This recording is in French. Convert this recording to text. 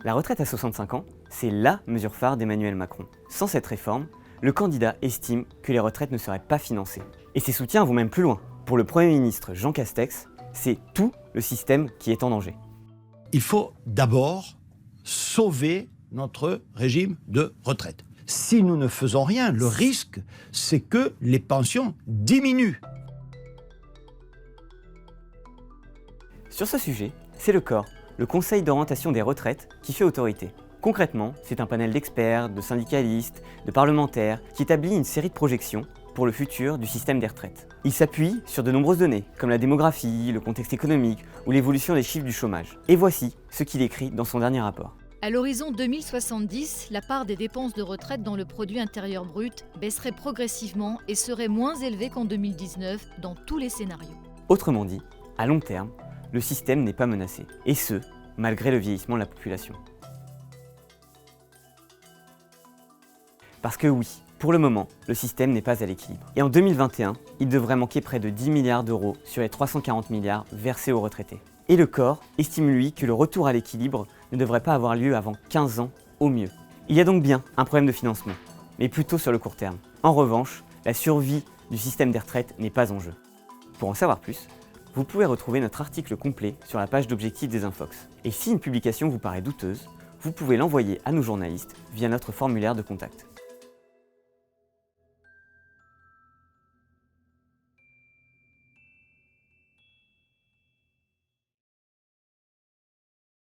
La retraite à 65 ans, c'est LA mesure phare d'Emmanuel Macron. Sans cette réforme, le candidat estime que les retraites ne seraient pas financées. Et ses soutiens vont même plus loin. Pour le Premier ministre Jean Castex, c'est tout le système qui est en danger. Il faut d'abord sauver notre régime de retraite. Si nous ne faisons rien, le risque, c'est que les pensions diminuent. Sur ce sujet, c'est le COR, le Conseil d'orientation des retraites, qui fait autorité. Concrètement, c'est un panel d'experts, de syndicalistes, de parlementaires qui établit une série de projections pour le futur du système des retraites. Il s'appuie sur de nombreuses données, comme la démographie, le contexte économique ou l'évolution des chiffres du chômage. Et voici ce qu'il écrit dans son dernier rapport. À l'horizon 2070, la part des dépenses de retraite dans le produit intérieur brut baisserait progressivement et serait moins élevée qu'en 2019 dans tous les scénarios. Autrement dit, à long terme, le système n'est pas menacé, et ce, malgré le vieillissement de la population. Parce que oui, pour le moment, le système n'est pas à l'équilibre. Et en 2021, il devrait manquer près de 10 milliards d'euros sur les 340 milliards versés aux retraités. Et le COR estime lui que le retour à l'équilibre ne devrait pas avoir lieu avant 15 ans au mieux. Il y a donc bien un problème de financement, mais plutôt sur le court terme. En revanche, la survie du système des retraites n'est pas en jeu. Pour en savoir plus, vous pouvez retrouver notre article complet sur la page d'objectifs des Infox. Et si une publication vous paraît douteuse, vous pouvez l'envoyer à nos journalistes via notre formulaire de contact.